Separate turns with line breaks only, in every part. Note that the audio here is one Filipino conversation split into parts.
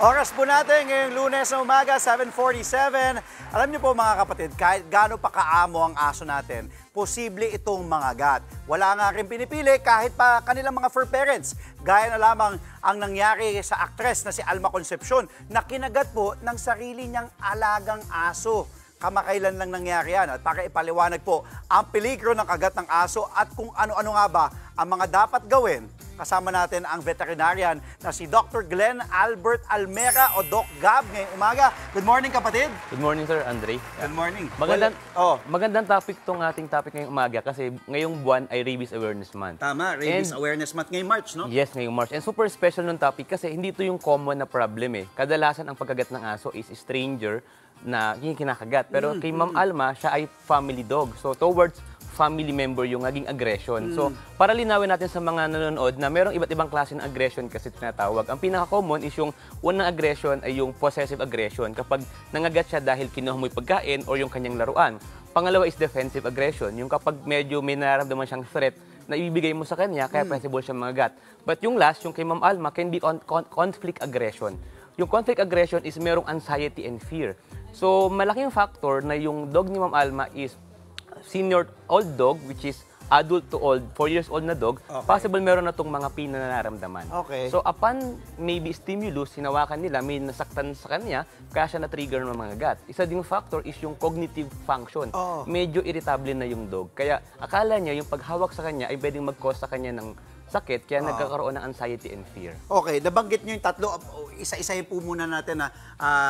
Oras po natin ngayong Lunes na umaga, 7:47. Alam niyo po mga kapatid, kahit gaano pa kaamo ang aso natin, posible itong mangagat. Wala nga rin pinipili kahit pa kanilang mga fur parents. Gaya na lamang ang nangyari sa aktres na si Alma Concepcion na kinagat po ng sarili niyang alagang aso. Kamakailan lang nangyari yan. At para ipaliwanag po ang peligro ng kagat ng aso at kung ano-ano nga ba ang mga dapat gawin, kasama natin ang veterinarian na si Dr. Glenn Albert Almera o Doc Gab ngayong umaga. Good morning, kapatid.
Good morning, Sir Andre.
Good morning.
Magandang topic itong ating topic ngayong umaga kasi ngayong buwan ay Rabies Awareness Month.
Tama, Rabies Awareness Month ngayong March, no?
Yes, ngayong March. And super special nung topic kasi hindi ito yung common na problem eh. Kadalasan ang pagkagat ng aso is stranger na yung kinakagat. Pero kay Ma'am Alma, siya ay family dog. So towards family member yung naging aggression. So, para linawin natin sa mga nanonood na merong iba't ibang klase ng aggression kasi tinatawag. Ang pinaka-common is yung unang aggression ay yung possessive aggression kapag nangagat siya dahil kinuha mo yung pagkain o yung kanyang laruan. Pangalawa is defensive aggression, yung kapag medyo may nararamdaman siyang threat na ibibigay mo sa kanya kaya possible siya mangagat. But yung last, yung kay Ma'am Alma, can be conflict aggression. Yung conflict aggression is merong anxiety and fear. So, malaking factor na yung dog ni Ma'am Alma is senior old dog, which is adult to old, 4 years old na dog, possible meron na itong mga pain na nararamdaman.
Okay.
So upon maybe stimulus, hinawakan nila, may nasaktan sa kanya, kaya siya na-trigger ng mga gat. Isa ding factor is yung cognitive function. Medyo irritable na yung dog. Kaya akala niya yung paghawak sa kanya ay pwedeng mag-cause sa kanya ng sakit, kaya nagkakaroon ng anxiety and fear.
Okay, nabanggit nyo yung tatlo. Isa-isahin po muna natin na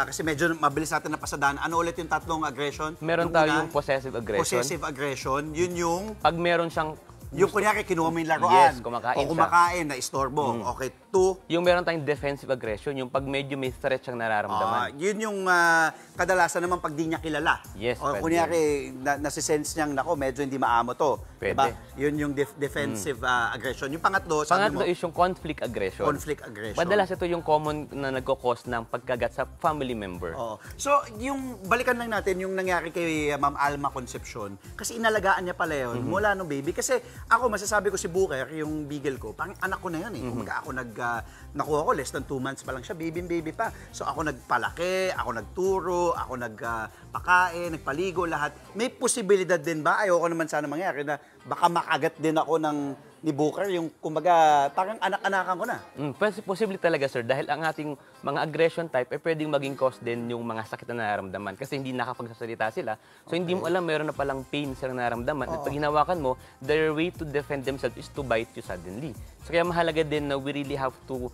kasi medyo mabilis natin napasadaan. Ano ulit yung tatlong aggression?
Meron tayong possessive aggression.
Possessive aggression, yun yung...
Pag meron siyang...
Yung kunyari, kinuha mo yung laruan.
Yes, kumakain
o kumakain na istorbo. Okay, two.
Yung meron tayong defensive aggression, yung pag medyo may threat siyang nararamdaman.
Yun yung kadalasan naman pag di niya kilala.
Yes,
o kunyari, nasisense niyang, nako, medyo hindi maamo to.
Pwede.
Diba? Yun yung defensive aggression. Yung pangatlo, sabi
Pangatlo
mo,
is yung conflict aggression.
conflict aggression.
Madalas ito yung common na nagkakos ng pagkagat sa family member.
So, yung balikan lang natin yung nangyari kay Ma'am Alma Concepcion. Kasi inalagaan niya pala yun mula nung baby. Kasi ako, masasabi ko si Booker, yung beagle ko, parang anak ko na yan eh. Kumaga ako nakuha ko, less than 2 months pa lang siya, baby pa. So ako nagpalaki, ako nagturo, ako nagpakain, nagpaligo, lahat. May posibilidad din ba? Ayoko naman sana mangyari na baka makagat din ako ni Booker, yung kumbaga parang anak-anakan ko na.
Posible talaga, sir, dahil ang ating mga aggression type ay pwedeng maging cause din yung mga sakit na nararamdaman kasi hindi nakapagsasalita sila. So hindi mo alam meron na palang pain silang nararamdaman. At pag hinawakan mo, their way to defend themselves is to bite you suddenly. So kaya mahalaga din na we really have to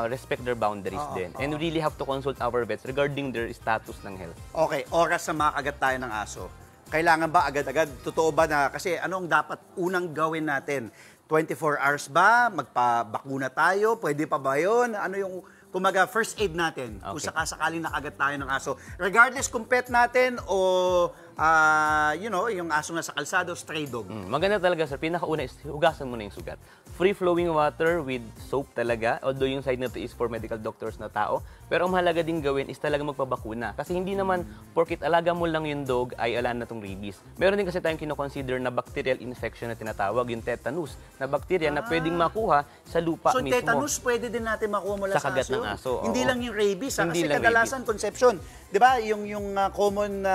respect their boundaries din. And we really have to consult our vets regarding their status ng health.
Okay, oras na makagat tayo ng aso. Kailangan ba agad-agad? Totoo ba na? Kasi ano ang dapat unang gawin natin? 24 hours ba? Magpabakuna tayo? Pwede pa ba yun? Ano yung, kumaga, first aid natin? Kung sakasakaling nakagat tayo ng aso. Regardless kung pet natin o, yung aso na sa kalsado, stray dog.
Maganda talaga, sir. Pinakauna is hugasan mo na yung sugat. Free-flowing water with soap talaga. Although yung side na to is for medical doctors na tao. Pero ang mahalaga din gawin is talaga magpabakuna. Kasi hindi naman porkit alaga mo lang yung dog ay ala na tong rabies. Meron din kasi tayong kinoconsider na bacterial infection na tinatawag, yung tetanus, na bacteria na pwedeng makuha sa lupa mismo.
So tetanus pwede din natin makuha mula sa
kagat
aso?
ng aso.
Hindi lang yung rabies.
Hindi
Kasi
lang
kadalasan conception. Di ba? Yung common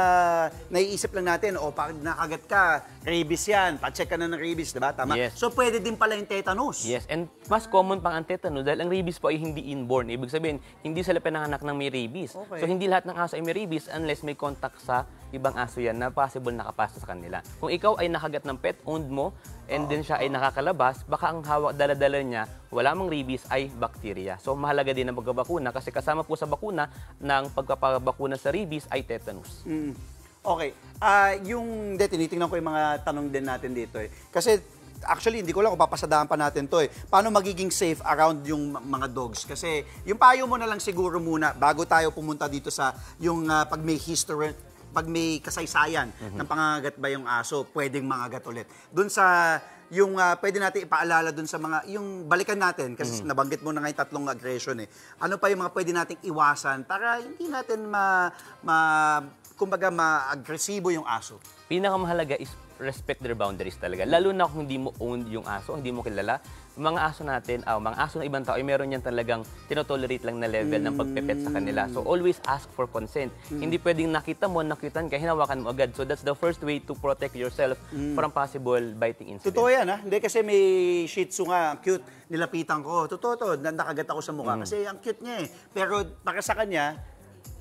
naiisip lang natin, pag nakagat ka, rabies yan. Pa-check ka na ng rabies, di ba? Tama?
Yes.
So pwede din pala yung tetanus.
Yes, and mas common pang ang tetanus dahil ang rabies po ay hindi inborn. Ibig sabihin, hindi sila pinanganak ng may rabies.
Okay.
So hindi lahat ng aso ay may rabies unless may contact sa ibang aso yan na possible nakapasa sa kanila. Kung ikaw ay nakagat ng pet-owned mo and then siya ay nakakalabas, baka ang hawak dala-dala niya, wala mang rabies ay bacteria. So mahalaga din ang pagbabakuna kasi kasama po sa bakuna ng pagpapabakuna sa rabies ay tetanus.
Okay. Tinitingnan ko yung mga tanong din natin dito eh. Kasi actually, hindi ko lang kung papasadaan pa natin to eh. Paano magiging safe around yung mga dogs? Kasi yung payo mo na lang siguro muna bago tayo pumunta dito sa yung pag may history, pag may kasaysayan ng pangangagat ba yung aso, pwedeng mangagat ulit. Doon sa yung pwede natin ipaalala doon sa mga, yung balikan natin, kasi nabanggit mo na nga yung tatlong aggression eh. Ano pa yung mga pwede nating iwasan para hindi natin kumbaga ma-agresibo yung aso?
Pinakamahalaga is respect their boundaries talaga. Lalo na kung hindi mo own yung aso, hindi mo kilala. Mga aso natin, mga aso ng ibang tao, ay meron yan talagang tinotolerate lang na level ng pagpepet sa kanila. So always ask for consent. Hindi pwedeng nakita mo, nakitan ka, hinawakan mo agad. So that's the first way to protect yourself from possible biting incident.
Totoo yan, ha? Hindi kasi may Shih Tzu nga, ang cute, nilapitan ko. Totoo to, nakagat ako sa mukha kasi ang cute niya eh. Pero para sa kanya,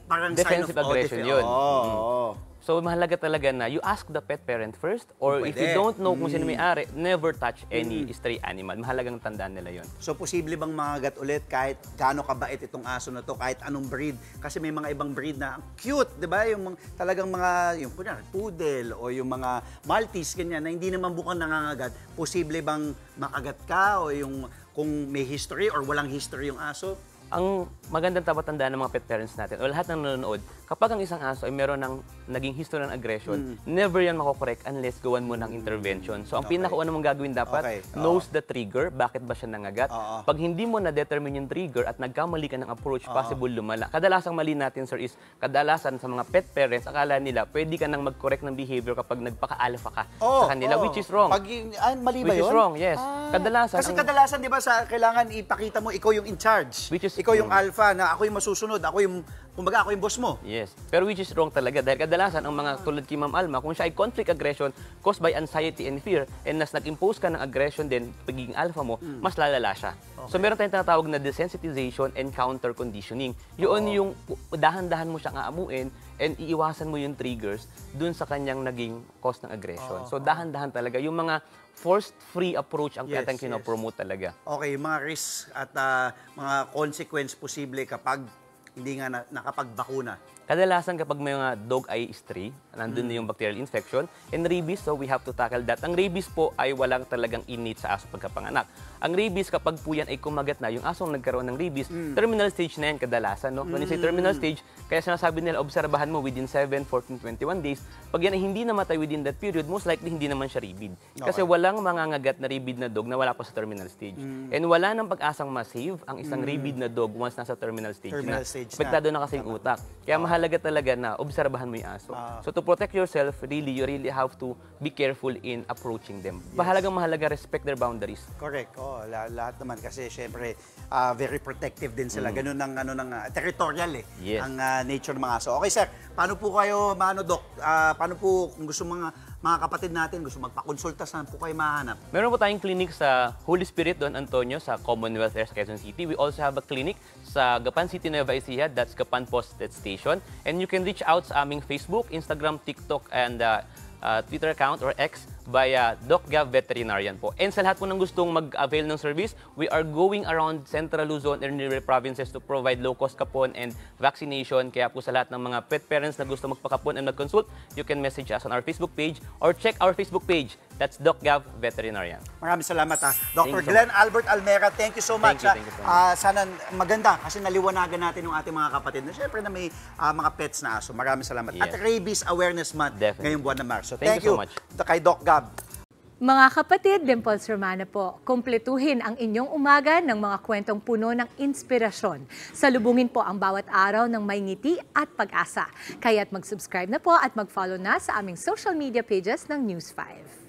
parang
Defensive
sign of
aggression yun.
Oo.
So mahalaga talaga na you ask the pet parent first, or if you
Pwede.
don't know kung sino may-ari, never touch any stray animal. Mahalagang tandaan nila yon.
So, posible bang makagat ulit kahit gaano kabait itong aso na to, kahit anong breed? Kasi may mga ibang breed na ang cute, di ba? Yung talagang mga, yung poodle o yung mga Maltese, ganyan, na hindi naman bukang nangangagat. Posible bang makagat ka o yung kung may history or walang history yung aso?
Ang magandang tapatandaan ng mga pet parents natin o lahat ng nanonood, kapag ang isang aso ay meron ng naging history ng aggression, never yan makokorek unless gawan mo ng intervention. So ang pinakauna mong gagawin dapat, knows the trigger, bakit ba siya nangagat. Pag hindi mo na-determine yung trigger at nagkamali ka ng approach, possible lumala. Kadalasang mali natin, sir, is kadalasan sa mga pet parents, akala nila pwede ka nang mag-correct ng behavior kapag nagpaka-alpha ka sa kanila, which is wrong.
Mali ba
Which
yun?
is wrong, yes. Kadalasan,
Kasi kadalasan, di ba, kailangan ipakita mo ikaw yung in charge.
Which is
ikaw yung alpha, na ako yung masusunod, kumbaga ako yung boss mo.
Yes. Pero which is wrong talaga. Dahil kadalasan, ang mga tulad kay Ma'am Alma, kung siya ay conflict aggression caused by anxiety and fear, and nas nag-impose ka ng aggression din, pagiging alpha mo, mas lalala siya. So meron tayong tinatawag na desensitization and counter conditioning. Yun yung dahan-dahan mo siyang aamuin and iiwasan mo yung triggers dun sa kanyang naging cause ng aggression. So dahan-dahan talaga. Yung mga forced free approach ang kaya kinopromote talaga.
Okay, yung mga risks at mga consequence posible kapag hindi nga nakapagbakuna.
Kadalasan kapag may mga dog eye stray, nandun na yung bacterial infection, and rabies, so we have to tackle that. Ang rabies po ay walang talagang innate sa aso pagkapanganak. Ang rabies, kapag po yan ay kumagat na, yung asong nagkaroon ng rabies, terminal stage na yan kadalasan. No? When you say terminal stage, kaya sinasabi nila, obserbahan mo within 7, 14, 21 days. Pag yan ay hindi namatay within that period, most likely hindi naman siya rabid. Kasi walang mangangagat na rabid na dog na wala pa sa terminal stage. And wala nang pag-asang ma-save ang isang rabid na dog once nasa terminal stage na. Apektado na kasi yung utak. Kaya mahalaga talaga na obserbahan mo yung aso. So to protect yourself, you really have to be careful in approaching them. Mahalaga respect their boundaries.
Correct. Lahat naman kasi syempre very protective din sila. Ganun ng territorial ang nature ng mga aso. Okay, sir. Paano po kayo, Doc? Paano po kung gusto mga kapatid natin gusto magpakonsulta, saan po kayo mahanap?
Meron po tayong clinic sa Holy Spirit, Don Antonio, sa Commonwealth Air sa Quezon City. We also have a clinic sa Gapan City, Nueva Ecija. That's Gapan Posted Station. And you can reach out sa aming Facebook, Instagram, TikTok, and Twitter account or X via Doc Gav Veterinarian po. And sa lahat po ng gustong mag-avail ng service, we are going around Central Luzon and nearby provinces to provide low-cost kapon and vaccination. Kaya po sa lahat ng mga pet parents na gusto magpakapon and mag-consult, you can message us on our Facebook page or check our Facebook page. That's Doc Gav Veterinarian.
Maraming salamat Dr. Glenn Albert Almera, thank you so much.
Thank you so much.
Sana maganda kasi naliwanagan natin yung ating mga kapatid na syempre na may mga pets na aso. Maraming salamat.
Yes.
At Rabies Awareness Month ngayong buwan ng Marso.
Thank you so much.
Kay Doc Gab.
Mga kapatid, Dimples Romana po, kumpletuhin ang inyong umaga ng mga kwentong puno ng inspirasyon. Salubungin po ang bawat araw ng may ngiti at pag-asa. Kaya't mag-subscribe na po at mag-follow na sa aming social media pages ng News 5.